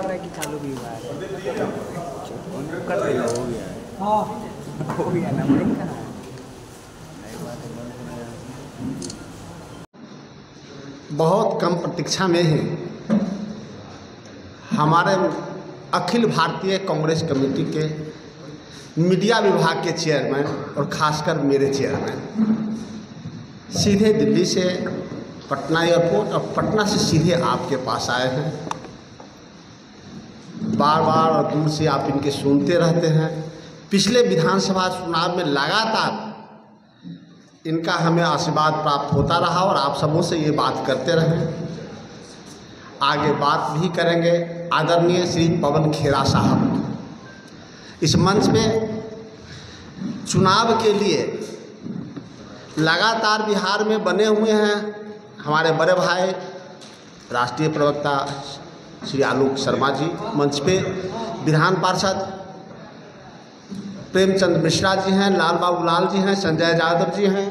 रहा है कि चालू भी हुआ है? कर रहे हो गया है। हाँ हो गया ना, बंद करना है। बहुत कम प्रतीक्षा में ही हमारे अखिल भारतीय कांग्रेस कमेटी के मीडिया विभाग के चेयरमैन और खासकर मेरे चेयरमैन सीधे दिल्ली से पटना एयरपोर्ट और पटना से सीधे आपके पास आए हैं। बार बार और दूर से आप इनके सुनते रहते हैं। पिछले विधानसभा चुनाव में लगातार इनका हमें आशीर्वाद प्राप्त होता रहा और आप सबों से ये बात करते रहे, आगे बात भी करेंगे। आदरणीय श्री पवन खेरा साहब इस मंच पे चुनाव के लिए लगातार बिहार में बने हुए हैं। हमारे बड़े भाई राष्ट्रीय प्रवक्ता श्री आलोक शर्मा जी मंच पे, विधान पार्षद प्रेमचंद मिश्रा जी हैं, लाल बाबू लाल जी हैं, संजय यादव जी हैं,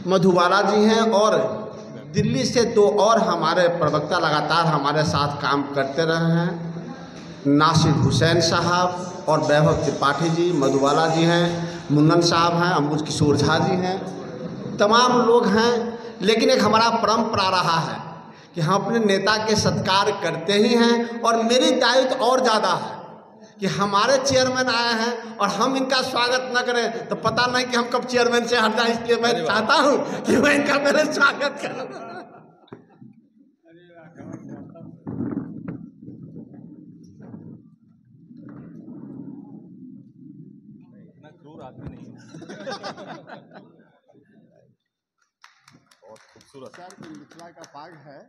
मधुबाला जी हैं और दिल्ली से दो और हमारे प्रवक्ता लगातार हमारे साथ काम करते रहे हैं, नासिर हुसैन साहब और वैभव त्रिपाठी जी, मधुबाला जी हैं, मुन्नन साहब हैं, अम्बुज किशोर झा जी हैं, तमाम लोग हैं। लेकिन एक हमारा परंपरा रहा है कि हम अपने नेता के सत्कार करते ही हैं और मेरी दायित्व और ज़्यादा है कि हमारे चेयरमैन आए हैं और हम इनका स्वागत न करें तो पता नहीं कि हम कब चेयरमैन से हट जाए। इसलिए मैं चाहता हूं कि मैं इनका पहले स्वागत करूं। इतना क्रूर आदमी नहीं बहुत खूबसूरत सर मिथिला का पाग है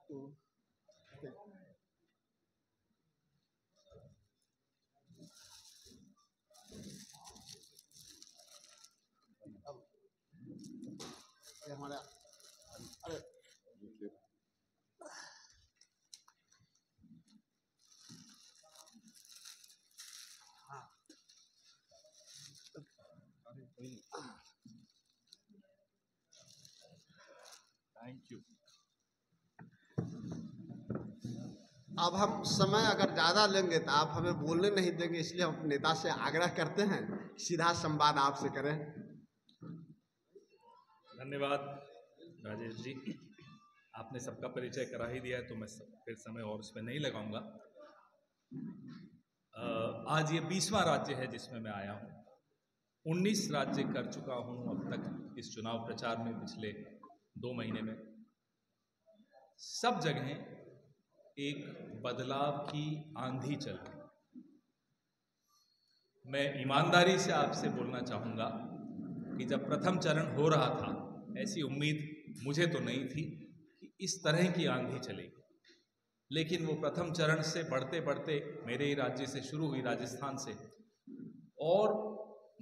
तो हमारा अरे थैंक यू। अब हम समय अगर ज़्यादा लेंगे तो आप हमें बोलने नहीं देंगे, इसलिए हम अपने नेता से आग्रह करते हैं सीधा संवाद आपसे करें। धन्यवाद राजेश जी, आपने सबका परिचय करा ही दिया है तो मैं फिर समय और उस पर नहीं लगाऊंगा। आज ये 20वां राज्य है जिसमें मैं आया हूँ। 19 राज्य कर चुका हूँ अब तक इस चुनाव प्रचार में पिछले 2 महीने में। सब जगह एक बदलाव की आंधी चल रही। मैं ईमानदारी से आपसे बोलना चाहूँगा कि जब प्रथम चरण हो रहा था ऐसी उम्मीद मुझे तो नहीं थी कि इस तरह की आंधी चलेगी, लेकिन वो प्रथम चरण से बढ़ते बढ़ते मेरे ही राज्य से शुरू हुई, राजस्थान से, और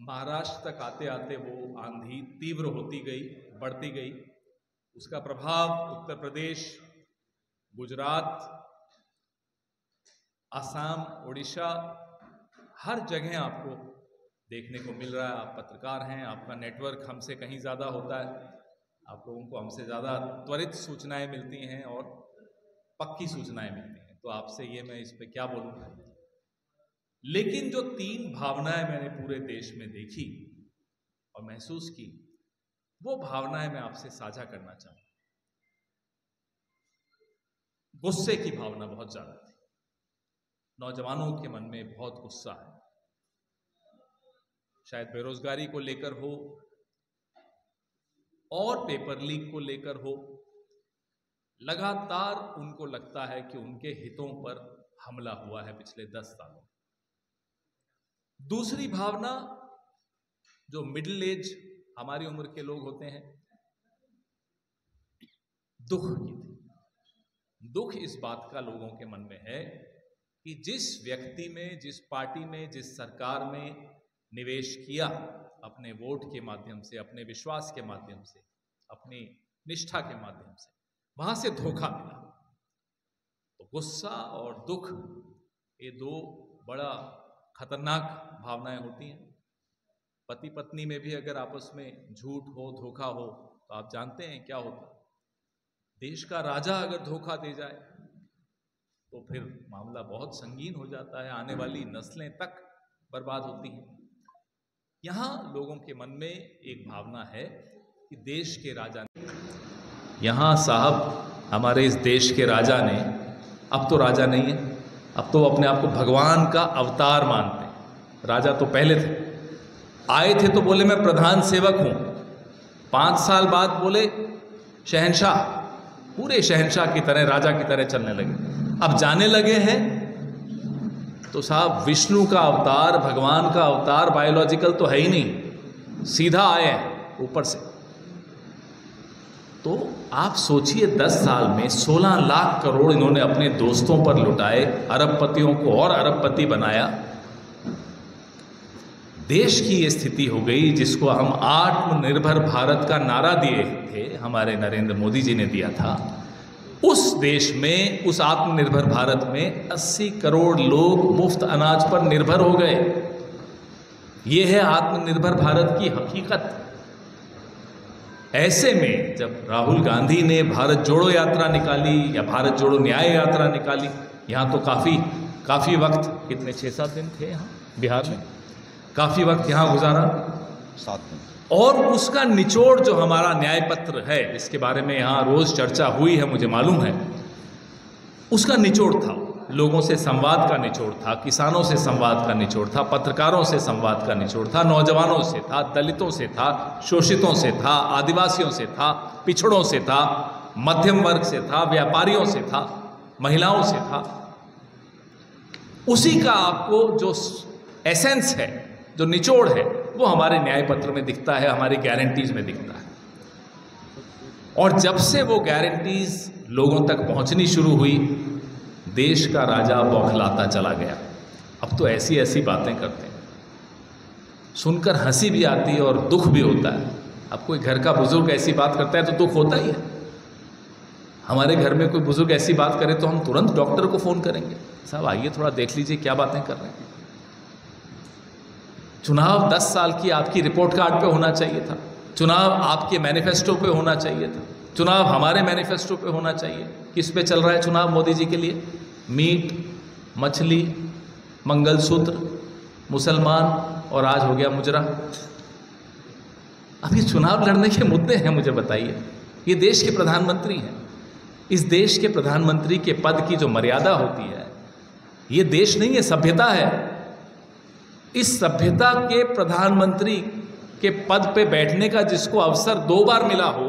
महाराष्ट्र तक आते आते वो आंधी तीव्र होती गई, बढ़ती गई। उसका प्रभाव उत्तर प्रदेश, गुजरात, असम, उड़ीसा, हर जगह आपको देखने को मिल रहा है। आप पत्रकार हैं, आपका नेटवर्क हमसे कहीं ज़्यादा होता है, आप लोगों को हमसे ज़्यादा त्वरित सूचनाएं मिलती हैं और पक्की सूचनाएं मिलती हैं, तो आपसे ये मैं इस पे क्या बोलूँ। लेकिन जो 3 भावनाएं मैंने पूरे देश में देखी और महसूस की, वो भावनाएं मैं आपसे साझा करना चाहूँ। गुस्से की भावना बहुत ज़्यादा थी। नौजवानों के मन में बहुत गुस्सा है, शायद बेरोजगारी को लेकर हो और पेपर लीक को लेकर हो। लगातार उनको लगता है कि उनके हितों पर हमला हुआ है पिछले 10 सालों। दूसरी भावना, जो मिडिल एज हमारी उम्र के लोग होते हैं, दुख की थी। दुख इस बात का लोगों के मन में है कि जिस व्यक्ति में, जिस पार्टी में, जिस सरकार में निवेश किया अपने वोट के माध्यम से, अपने विश्वास के माध्यम से, अपनी निष्ठा के माध्यम से, वहां से धोखा मिला। तो गुस्सा और दुख, ये 2 बड़ा खतरनाक भावनाएं होती हैं। पति पत्नी में भी अगर आपस में झूठ हो, धोखा हो, तो आप जानते हैं क्या होता है। देश का राजा अगर धोखा दे जाए तो फिर मामला बहुत संगीन हो जाता है, आने वाली नस्लें तक बर्बाद होती हैं। यहाँ लोगों के मन में एक भावना है कि देश के राजा ने, यहाँ साहब हमारे इस देश के राजा ने, अब तो राजा नहीं है, अब तो अपने आप को भगवान का अवतार मानते हैं। राजा तो पहले थे, आए थे तो बोले मैं प्रधान सेवक हूँ, 5 साल बाद बोले शहंशाह, पूरे शहंशाह की तरह, राजा की तरह चलने लगे। अब जाने लगे हैं तो साहब विष्णु का अवतार, भगवान का अवतार बायोलॉजिकल तो है ही नहीं, सीधा आए हैं ऊपर से। तो आप सोचिए 10 साल में 16 लाख करोड़ इन्होंने अपने दोस्तों पर लुटाए, अरबपतियों को और अरबपति बनाया। देश की ये स्थिति हो गई जिसको हम आत्मनिर्भर भारत का नारा दिए थे, हमारे नरेंद्र मोदी जी ने दिया था। उस देश में, उस आत्मनिर्भर भारत में 80 करोड़ लोग मुफ्त अनाज पर निर्भर हो गए। ये है आत्मनिर्भर भारत की हकीकत। ऐसे में जब राहुल गांधी ने भारत जोड़ो यात्रा निकाली या भारत जोड़ो न्याय यात्रा निकाली, यहाँ तो काफ़ी वक्त, कितने 6-7 दिन थे यहाँ बिहार में, काफ़ी वक्त यहाँ गुजारा, 7 दिन, और उसका निचोड़ जो हमारा न्याय पत्र है, इसके बारे में यहाँ रोज़ चर्चा हुई है, मुझे मालूम है, उसका निचोड़ था, लोगों से संवाद का निचोड़ था, किसानों से संवाद का निचोड़ था, पत्रकारों से संवाद का निचोड़ था, नौजवानों से था, दलितों से था, शोषितों से था, आदिवासियों से था, पिछड़ों से था, मध्यम वर्ग से था, व्यापारियों से था, महिलाओं से था। उसी का आपको जो एसेंस है, जो निचोड़ है, वो हमारे न्याय पत्र में दिखता है, हमारी गारंटीज में दिखता है। और जब से वो गारंटीज लोगों तक पहुंचनी शुरू हुई, देश का राजा बौखलाता चला गया। अब तो ऐसी ऐसी बातें करते हैं, सुनकर हंसी भी आती है और दुख भी होता है। अब कोई घर का बुजुर्ग ऐसी बात करता है तो दुख होता ही है। हमारे घर में कोई बुजुर्ग ऐसी बात करे तो हम तुरंत डॉक्टर को फ़ोन करेंगे, साहब आइए थोड़ा देख लीजिए क्या बातें कर रहे हैं। चुनाव 10 साल की आपकी रिपोर्ट कार्ड पे होना चाहिए था, चुनाव आपके मैनिफेस्टो पे होना चाहिए था, चुनाव हमारे मैनिफेस्टो पे होना चाहिए। किस पे चल रहा है चुनाव मोदी जी के लिए? मीट, मछली, मंगलसूत्र, मुसलमान और आज हो गया मुजरा। अब ये चुनाव लड़ने के मुद्दे हैं, मुझे बताइए। ये देश के प्रधानमंत्री हैं, इस देश के प्रधानमंत्री के पद की जो मर्यादा होती है, ये देश नहीं है, सभ्यता है। इस सभ्यता के प्रधानमंत्री के पद पे बैठने का जिसको अवसर 2 बार मिला हो,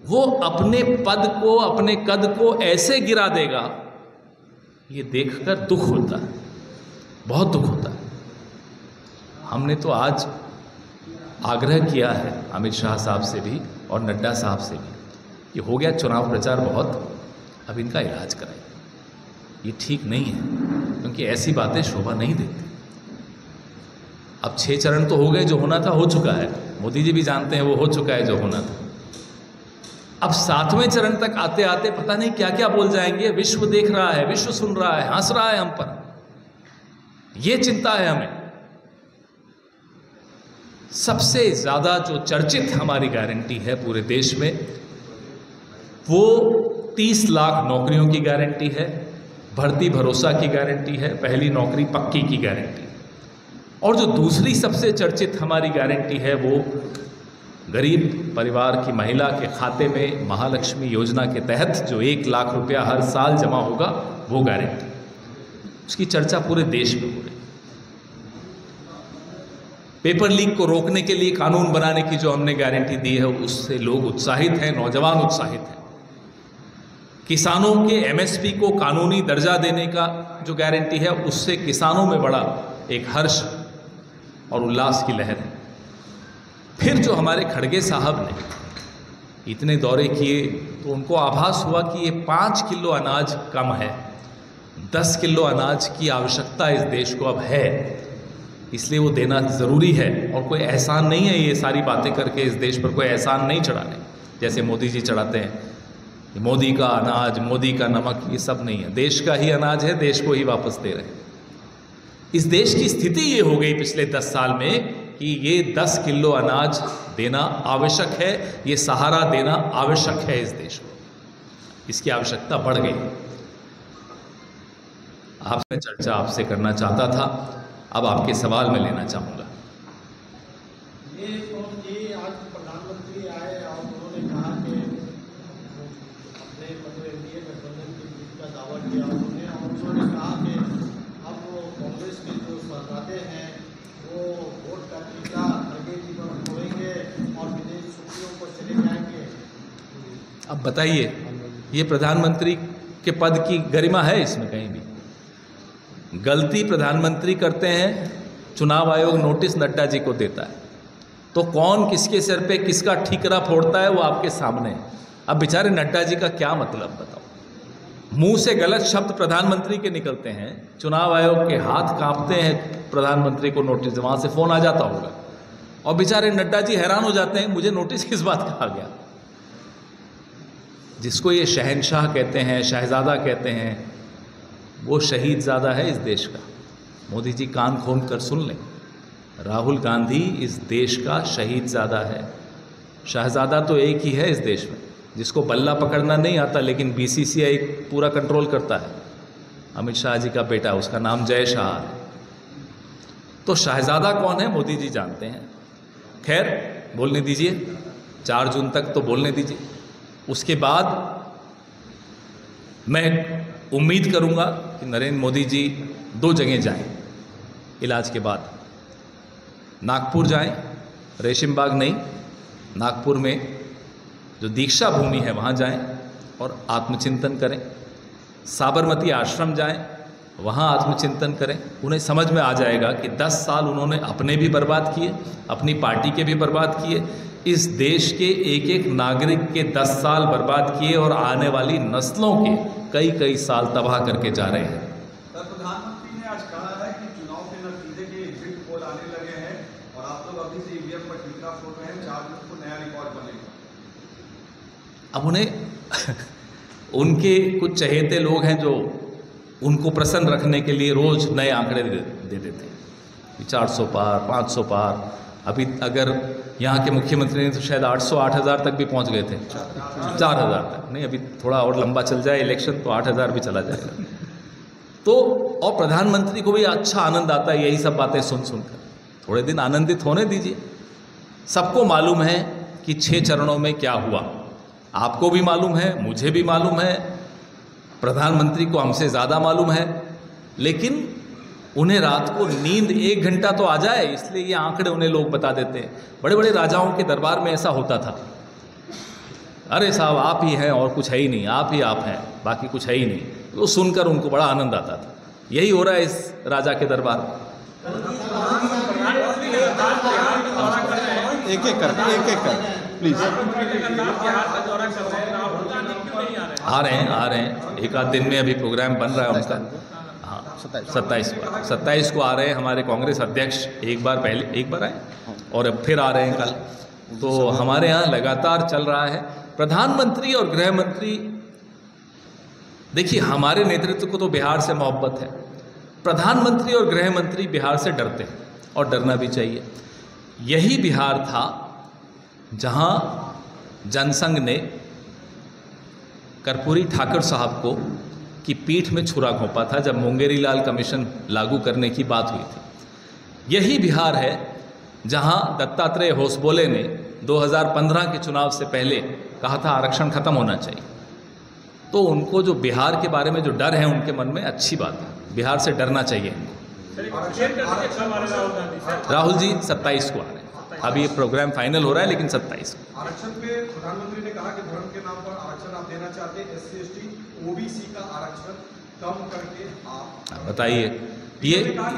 वो अपने पद को, अपने कद को ऐसे गिरा देगा, ये देखकर दुख होता है, बहुत दुख होता है। हमने तो आज आग्रह किया है अमित शाह साहब से भी और नड्डा साहब से भी, ये हो गया चुनाव प्रचार बहुत, अब इनका इलाज कराइए। ये ठीक नहीं है, क्योंकि ऐसी बातें शोभा नहीं देती। अब 6 चरण तो हो गए, जो होना था हो चुका है, मोदी जी भी जानते हैं वो हो चुका है जो होना था। अब 7वें चरण तक आते आते पता नहीं क्या क्या बोल जाएंगे। विश्व देख रहा है, विश्व सुन रहा है, हंस रहा है हम पर, ये चिंता है हमें। सबसे ज़्यादा जो चर्चित हमारी गारंटी है पूरे देश में, वो 30 लाख नौकरियों की गारंटी है, भर्ती भरोसा की गारंटी है, पहली नौकरी पक्की की गारंटी। और जो दूसरी सबसे चर्चित हमारी गारंटी है, वो गरीब परिवार की महिला के खाते में महालक्ष्मी योजना के तहत जो 1 लाख रुपया हर साल जमा होगा, वो गारंटी। उसकी चर्चा पूरे देश में हो रही। पेपर लीक को रोकने के लिए कानून बनाने की जो हमने गारंटी दी है, उससे लोग उत्साहित हैं, नौजवान उत्साहित हैं। किसानों के एमएसपी को कानूनी दर्जा देने का जो गारंटी है, उससे किसानों में बड़ा एक हर्ष और उल्लास की लहर है। फिर जो हमारे खड़गे साहब ने इतने दौरे किए तो उनको आभास हुआ कि ये 5 किलो अनाज कम है, 10 किलो अनाज की आवश्यकता इस देश को अब है, इसलिए वो देना ज़रूरी है। और कोई एहसान नहीं है ये सारी बातें करके इस देश पर कोई एहसान नहीं चढ़ाने, जैसे मोदी जी चढ़ाते हैं। मोदी का अनाज, मोदी का नमक, ये सब नहीं है। देश का ही अनाज है, देश को ही वापस दे रहे हैं। इस देश की स्थिति ये हो गई पिछले 10 साल में कि ये 10 किलो अनाज देना आवश्यक है, ये सहारा देना आवश्यक है इस देश को। इसकी आवश्यकता बढ़ गई। आपसे चर्चा आपसे करना चाहता था, अब आपके सवाल में लेना चाहूँगा। ये आज प्रधानमंत्री आए और उन्होंने कहा कि अपने एनडीए गठबंधन की जीत का दावा किया उन्होंने, और उन्होंने कहा कि अब कांग्रेस के जो सरकारें हैं वो वोट का टीका आगे की तरफ छोड़ेंगे और विदेश छुट्टियों पर चले जाएंगे। अब बताइए, ये प्रधानमंत्री के पद की गरिमा है इसमें कहीं भी? गलती प्रधानमंत्री करते हैं, चुनाव आयोग नोटिस नड्डा जी को देता है, तो कौन किसके सिर पे किसका ठीकरा फोड़ता है वो आपके सामने है। अब बेचारे नड्डा जी का क्या मतलब बताओ? मुंह से गलत शब्द प्रधानमंत्री के निकलते हैं, चुनाव आयोग के हाथ कांपते हैं प्रधानमंत्री को नोटिस, वहां से फोन आ जाता होगा, और बेचारे नड्डा जी हैरान हो जाते हैं मुझे नोटिस किस बात का आ गया। जिसको ये शहंशाह कहते हैं, शहजादा कहते हैं, वो शहीदजादा है इस देश का। मोदी जी कान खोल कर सुन लें, राहुल गांधी इस देश का शहीदजादा है। शहजादा तो एक ही है इस देश में, जिसको बल्ला पकड़ना नहीं आता लेकिन बीसीसीआई पूरा कंट्रोल करता है, अमित शाह जी का बेटा, उसका नाम जय शाह है। तो शहजादा कौन है मोदी जी जानते हैं। खैर बोलने दीजिए, 4 जून तक तो बोलने दीजिए, उसके बाद मैं उम्मीद करूंगा कि नरेंद्र मोदी जी 2 जगह जाएं इलाज के बाद। नागपुर जाएं, रेशिम बाग नहीं, नागपुर में जो दीक्षा भूमि है वहाँ जाएं और आत्मचिंतन करें। साबरमती आश्रम जाएं, वहाँ आत्मचिंतन करें। उन्हें समझ में आ जाएगा कि 10 साल उन्होंने अपने भी बर्बाद किए, अपनी पार्टी के भी बर्बाद किए, इस देश के एक एक नागरिक के 10 साल बर्बाद किए और आने वाली नस्लों के कई कई साल तबाह करके जा रहे हैं। प्रधानमंत्री ने आज कहा है कि चुनाव के नतीजे के एग्जिट पोल आने लगे हैं और आप लोग अभी से ईवीएम पर ठीकरा फोड़ रहे हैं, 4 जून को नया रिकॉर्ड बनेगा। अब उन्हें उनके कुछ चहेते लोग हैं जो उनको प्रसन्न रखने के लिए रोज नए आंकड़े दे देते हैं, 400 पार, 500 पार। अभी अगर यहाँ के मुख्यमंत्री ने तो शायद 800-8,000 तक भी पहुँच गए थे, 4,000 तक नहीं, अभी थोड़ा और लंबा चल जाए इलेक्शन तो 8,000 भी चला जाएगा। तो और प्रधानमंत्री को भी अच्छा आनंद आता है यही सब बातें सुन सुनकर। थोड़े दिन आनंदित होने दीजिए। सबको मालूम है कि 6 चरणों में क्या हुआ, आपको भी मालूम है, मुझे भी मालूम है, प्रधानमंत्री को हमसे ज़्यादा मालूम है, लेकिन उन्हें रात को नींद 1 घंटा तो आ जाए इसलिए ये आंकड़े उन्हें लोग बता देते हैं। बड़े बड़े राजाओं के दरबार में ऐसा होता था, अरे साहब आप ही हैं और कुछ है ही नहीं, आप ही आप हैं, बाकी कुछ है ही नहीं। तो सुनकर उनको बड़ा आनंद आता था। यही हो रहा है इस राजा के दरबार में। एक एक कर प्लीज। आ रहे हैं, एक आध दिन में अभी प्रोग्राम बन रहा है उनका। हाँ, 27 को आ रहे हैं। हमारे कांग्रेस अध्यक्ष एक बार आए और अब फिर आ रहे हैं कल। तो हमारे यहाँ लगातार चल रहा है। प्रधानमंत्री और गृह मंत्री, देखिए हमारे नेतृत्व को तो बिहार से मोहब्बत है, प्रधानमंत्री और गृह मंत्री बिहार से डरते हैं और डरना भी चाहिए। यही बिहार था जहां जनसंघ ने कर्पूरी ठाकुर साहब को की पीठ में छुरा घोंपा था जब मुंगेरी लाल कमीशन लागू करने की बात हुई थी। यही बिहार है जहां दत्तात्रेय होसबोले ने 2015 के चुनाव से पहले कहा था आरक्षण खत्म होना चाहिए। तो उनको जो बिहार के बारे में जो डर है उनके मन में, अच्छी बात है, बिहार से डरना चाहिए इनको। राहुल जी 27 को आ रहे हैं। अभी ये प्रोग्राम फाइनल हो रहा है लेकिन 27 को। आरक्षण पे प्रधानमंत्री ने कहा कि धर्म के नाम पर आरक्षण आप देना चाहते हैं, SC/ST OBC का आरक्षण कम करके आप बताइए।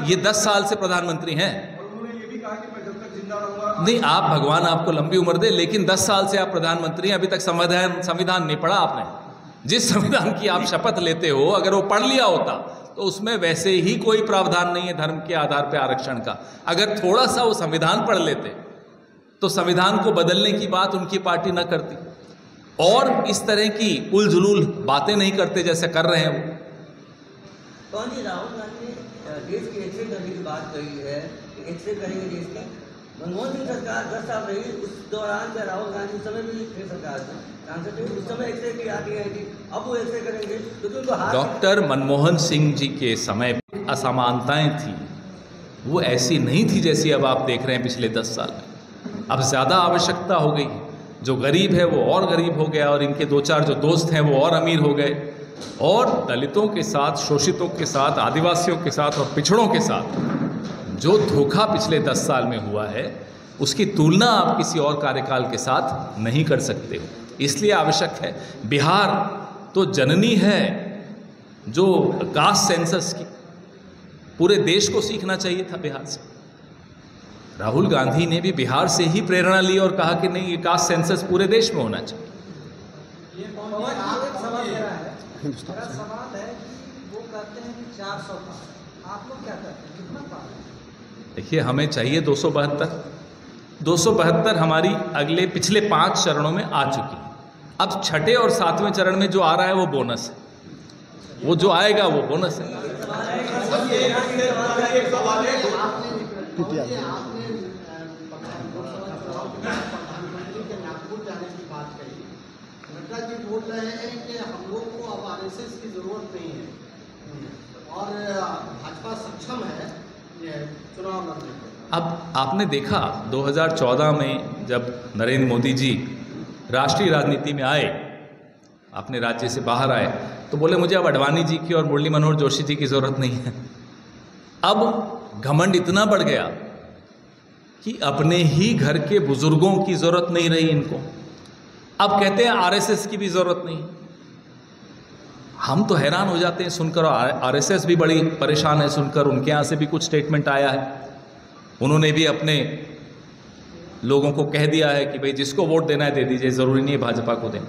ये 10 साल से प्रधानमंत्री हैं। और उन्होंने ये भी कहा कि मैं जब तक जिंदा रहूंगा। नहीं, आप भगवान आपको लंबी उम्र दे, लेकिन 10 साल से आप प्रधानमंत्री हैं, अभी तक संविधान नहीं पढ़ा आपने। जिस संविधान की आप शपथ लेते हो, अगर वो पढ़ लिया होता तो उसमें वैसे ही कोई प्रावधान नहीं है धर्म के आधार पर आरक्षण का। अगर थोड़ा सा वो संविधान पढ़ लेते तो संविधान को बदलने की बात उनकी पार्टी न करती और इस तरह की उलझुलूल बातें नहीं करते जैसे कर रहे हैं वो। कौन जी राहुल गांधी ने देश की एक्सरे करने की बात कही है, एक्सरे करेंगे देश की। मनमोहन सिंह सरकार 10 साल रही, उस दौरान क्या राहुल गांधी समय में भी सरकार थी? सांसद थे, उस समय एक्सरे की आती है कि अब वो एक्सरे करेंगे क्योंकि उनको हाथ डॉक्टर मनमोहन सिंह जी के समय असमानताएं थी, वो ऐसी नहीं थी जैसी अब आप देख रहे हैं पिछले 10 साल में। अब ज़्यादा आवश्यकता हो गई, जो गरीब है वो और गरीब हो गया और इनके 2-4 जो दोस्त हैं वो और अमीर हो गए, और दलितों के साथ, शोषितों के साथ, आदिवासियों के साथ और पिछड़ों के साथ जो धोखा पिछले 10 साल में हुआ है उसकी तुलना आप किसी और कार्यकाल के साथ नहीं कर सकते हो। इसलिए आवश्यक है, बिहार तो जननी है जो कास्ट सेंसस की, पूरे देश को सीखना चाहिए था बिहार से। राहुल गांधी ने भी बिहार से ही प्रेरणा ली और कहा कि नहीं, ये कास्ट सेंसस पूरे देश में होना चाहिए। मेरा सवाल है कि वो कहते हैं कि 400 पार, आप लोग क्या कहते हैं, कितना पार है? देखिए, हमें चाहिए 272 हमारी अगले पिछले 5 चरणों में आ चुकी है। अब छठे और 7वें चरण में जो आ रहा है वो बोनस है, वो जो आएगा वो बोनस है। प्रधानमंत्री के नागपुर जाने की बात कही, नड्डा जी बोल रहे हैं कि हम लोग को अब आरएसएस की जरूरत नहीं है और भाजपा सक्षम है चुनाव लड़ने के। अब आपने देखा 2014 में जब नरेंद्र मोदी जी राष्ट्रीय राजनीति में आए, अपने राज्य से बाहर आए, तो बोले मुझे अब अडवाणी जी की और मुरली मनोहर जोशी जी की ज़रूरत नहीं है। अब घमंड इतना बढ़ गया कि अपने ही घर के बुजुर्गों की ज़रूरत नहीं रही इनको, अब कहते हैं आरएसएस की भी ज़रूरत नहीं। हम तो हैरान हो जाते हैं सुनकर, और आरएसएस भी बड़ी परेशान है सुनकर। उनके यहाँ से भी कुछ स्टेटमेंट आया है, उन्होंने भी अपने लोगों को कह दिया है कि भाई जिसको वोट देना है दे दीजिए, ज़रूरी नहीं है भाजपा को देना।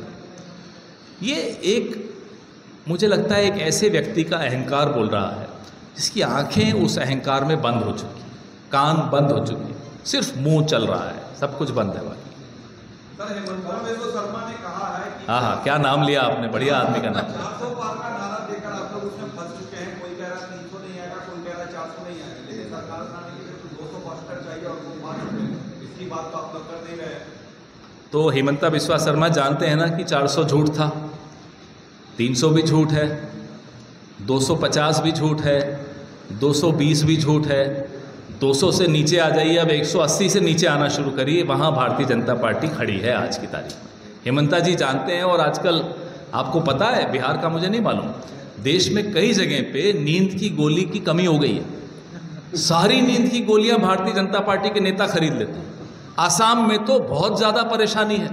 ये एक, मुझे लगता है एक ऐसे व्यक्ति का अहंकार बोल रहा है जिसकी आंखें उस अहंकार में बंद हो चुकी, कान बंद हो चुकी, सिर्फ मुंह चल रहा है, सब कुछ बंद है बाकी। सर, हेमंत शर्मा ने कहा है कि हाँ, क्या नाम लिया आपने, बढ़िया आदमी का नाम। 400 पार का नारा देकर आप लोग उसमें फंस चुके हैं। कोई कह रहा 300 नहीं आएगा, कोई कह रहा 400 नहीं आएगा, लेकिन सरकार बनाने के लिए तो 272 चाहिए और वो पा चुके हैं। इसकी बात तो आप लोग कर नहीं रहे। तो हेमंता बिस्वा शर्मा जानते हैं ना कि 400 झूठ था, 300 भी झूठ है, 250 भी झूठ है, 220 भी झूठ है। 200 से नीचे आ जाइए, अब 180 से नीचे आना शुरू करिए, वहाँ भारतीय जनता पार्टी खड़ी है आज की तारीख में। हेमंता जी जानते हैं, और आजकल आपको पता है, बिहार का मुझे नहीं मालूम, देश में कई जगह पे नींद की गोली की कमी हो गई है। सारी नींद की गोलियां भारतीय जनता पार्टी के नेता खरीद लेते हैं। आसाम में तो बहुत ज़्यादा परेशानी है,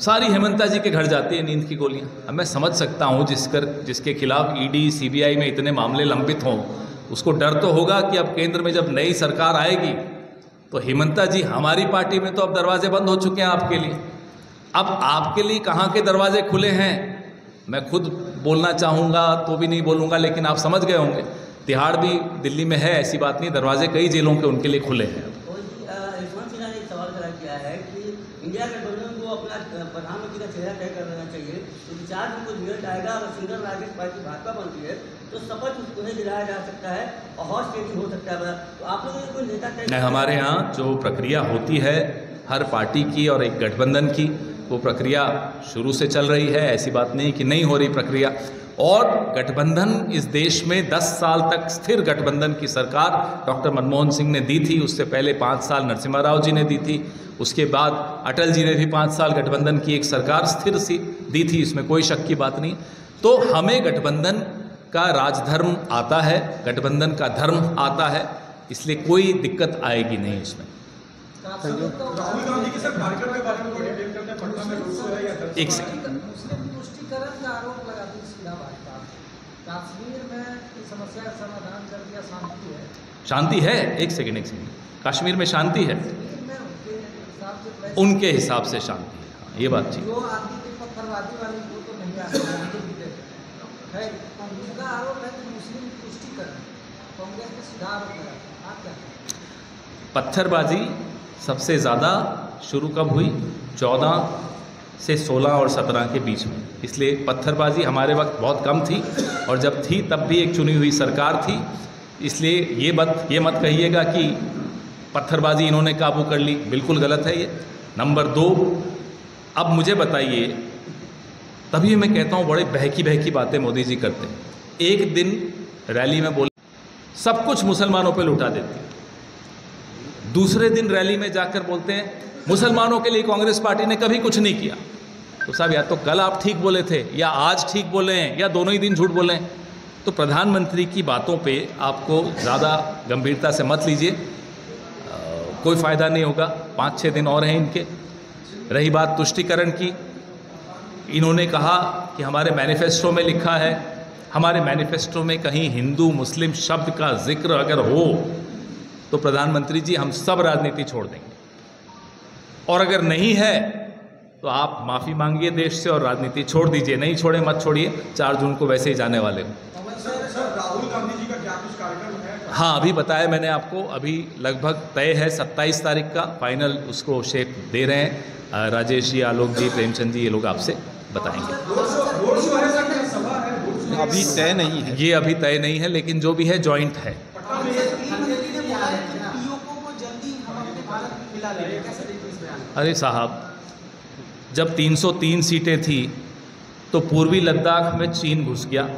सारी हेमंता जी के घर जाती है नींद की गोलियां। अब मैं समझ सकता हूँ जिसके खिलाफ ईडी सीबीआई में इतने मामले लंबित हों, उसको डर तो होगा कि अब केंद्र में जब नई सरकार आएगी तो हेमंता जी, हमारी पार्टी में तो अब दरवाजे बंद हो चुके हैं आपके लिए, अब आपके लिए कहाँ के दरवाजे खुले हैं मैं खुद बोलना चाहूँगा तो भी नहीं बोलूँगा, लेकिन आप समझ गए होंगे। तिहाड़ भी दिल्ली में है, ऐसी बात नहीं, दरवाजे कई जेलों के उनके लिए खुले हैं। यशवंत सिन्हा ने एक सवाल खड़ा किया है कि इंडिया गठबंधन को अपना प्रधानमंत्री का चेहरा तय कर लेना चाहिए, तो 4 जून को रिजल्ट आएगा, अगर सिंगल राजनीतिक पार्टी भाजपा बनती है तो शपथ उन्हें दिलाया जा सकता है और हॉर्स ट्रेडिंग हो सकता है। तो आप लोगों ने कोई नेता तय नहीं, हमारे यहाँ जो प्रक्रिया होती है हर पार्टी की और एक गठबंधन की, वो प्रक्रिया शुरू से चल रही है, ऐसी बात नहीं कि नहीं हो रही प्रक्रिया। और गठबंधन इस देश में 10 साल तक स्थिर गठबंधन की सरकार डॉक्टर मनमोहन सिंह ने दी थी, उससे पहले 5 साल नरसिम्हा राव जी ने दी थी, उसके बाद अटल जी ने भी 5 साल गठबंधन की एक सरकार स्थिर सी दी थी, इसमें कोई शक की बात नहीं। तो हमें गठबंधन का राजधर्म आता है, गठबंधन का धर्म आता है, इसलिए कोई दिक्कत आएगी नहीं इसमें। राहुल गांधी की सर कार्यक्रम के बारे में कोई डिटेल करने पटना में रोड शो है या एक सेकंड, मुस्लिम तुष्टीकरण का आरोप लगाती सीधा भाजपा, कश्मीर में इस समस्या का समाधान कर दिया, शांति है। शांति है, एक सेकंड, कश्मीर में शांति है, उनके हिसाब से शांति है, हाँ, ये बात ठीक। जो आदमी के पत्थरबाजी वाली वो तो नहीं आता है, उनका आरोप है कि मुस्लिम तुष्टीकरण, कांग्रेस ने सीधा आरोप लगाया। आप क्या कहते हैं? पत्थरबाजी सबसे ज़्यादा शुरू कब हुई? 14 से 16 और 17 के बीच में, इसलिए पत्थरबाजी हमारे वक्त बहुत कम थी, और जब थी तब भी एक चुनी हुई सरकार थी, इसलिए ये मत कहिएगा कि पत्थरबाजी इन्होंने काबू कर ली, बिल्कुल गलत है ये। नंबर 2, अब मुझे बताइए, तभी मैं कहता हूँ बड़े बहकी बहकी बातें मोदी जी करते हैं। एक दिन रैली में बोले सब कुछ मुसलमानों पे लुटा देती, दूसरे दिन रैली में जाकर बोलते हैं मुसलमानों के लिए कांग्रेस पार्टी ने कभी कुछ नहीं किया। तो साहब या तो कल आप ठीक बोले थे या आज ठीक बोले हैं या दोनों ही दिन झूठ बोले हैं। तो प्रधानमंत्री की बातों पे आपको ज़्यादा गंभीरता से मत लीजिए, कोई फ़ायदा नहीं होगा। 5-6 दिन और हैं इनके। रही बात तुष्टीकरण की, इन्होंने कहा कि हमारे मैनिफेस्टो में लिखा है। हमारे मैनिफेस्टो में कहीं हिंदू मुस्लिम शब्द का जिक्र अगर हो तो प्रधानमंत्री जी हम सब राजनीति छोड़ देंगे, और अगर नहीं है तो आप माफ़ी मांगिए देश से और राजनीति छोड़ दीजिए। नहीं छोड़े मत छोड़िए, 4 जून को वैसे ही जाने वाले हो। सर, राहुल गांधी जी का क्या कुछ कार्यक्रम है? हाँ, अभी बताया मैंने आपको, अभी लगभग तय है 27 तारीख का, फाइनल उसको शेप दे रहे हैं। राजेश जी, आलोक जी, प्रेमचंद जी, ये लोग आपसे बताएंगे। रोड शो है सर, क्या सभा है? अभी तय नहीं है, ये अभी तय नहीं है, लेकिन जो भी है जॉइंट है। अरे साहब, जब 303 सीटें थी तो पूर्वी लद्दाख में चीन घुस गया,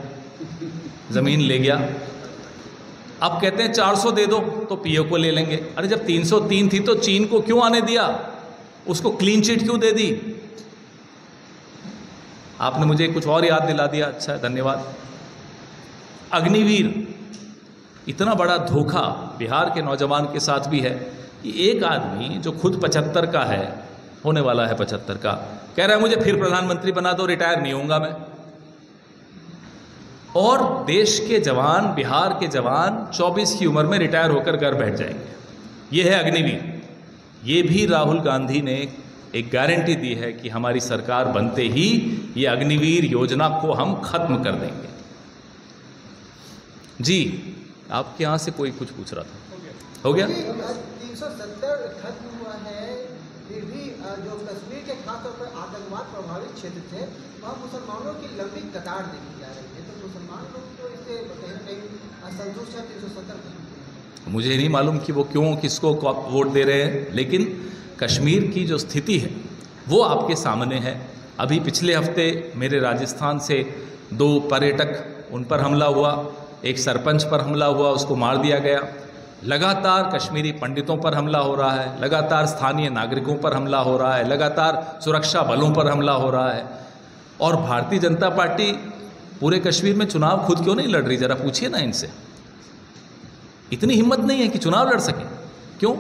ज़मीन ले गया। अब कहते हैं 400 दे दो तो पीओ को ले लेंगे। अरे जब 303 थी तो चीन को क्यों आने दिया? उसको क्लीन चिट क्यों दे दी? आपने मुझे कुछ और याद दिला दिया, अच्छा धन्यवाद। अग्निवीर, इतना बड़ा धोखा बिहार के नौजवान के साथ भी है कि एक आदमी जो खुद 75 का है, होने वाला है 75 का, कह रहा है मुझे फिर प्रधानमंत्री बना दो, रिटायर नहीं होऊंगा मैं। और देश के जवान, बिहार के जवान 24 की उम्र में रिटायर होकर घर बैठ जाएंगे। ये है अग्निवीर। ये भी राहुल गांधी ने एक गारंटी दी है कि हमारी सरकार बनते ही ये अग्निवीर योजना को हम खत्म कर देंगे। जी, आपके यहाँ से कोई कुछ पूछ रहा था, हो गया? 370 खत्म हुआ है, फिर भी जो कश्मीर के खासतौर पर आतंकवाद प्रभावित क्षेत्र थे वहाँ मुसलमानों की लंबी कतार देखी जा रही है, तो मुसलमान लोग तो इससे कहीं न कहीं असंतुष्ट है। 370 मुझे नहीं मालूम कि वो क्यों किसको वोट दे रहे हैं, लेकिन कश्मीर की जो स्थिति है वो आपके सामने है। अभी पिछले हफ्ते मेरे राजस्थान से 2 पर्यटक, उन पर हमला हुआ, एक सरपंच पर हमला हुआ, उसको मार दिया गया। लगातार कश्मीरी पंडितों पर हमला हो रहा है, लगातार स्थानीय नागरिकों पर हमला हो रहा है, लगातार सुरक्षा बलों पर हमला हो रहा है। और भारतीय जनता पार्टी पूरे कश्मीर में चुनाव खुद क्यों नहीं लड़ रही? ज़रा पूछिए ना इनसे। इतनी हिम्मत नहीं है कि चुनाव लड़ सके, क्यों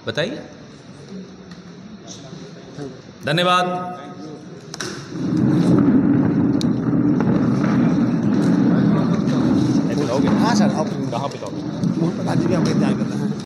बताइए? धन्यवाद। हाँ सर, आप कहाँ पे राज्य भी हम इंतजार करते हैं।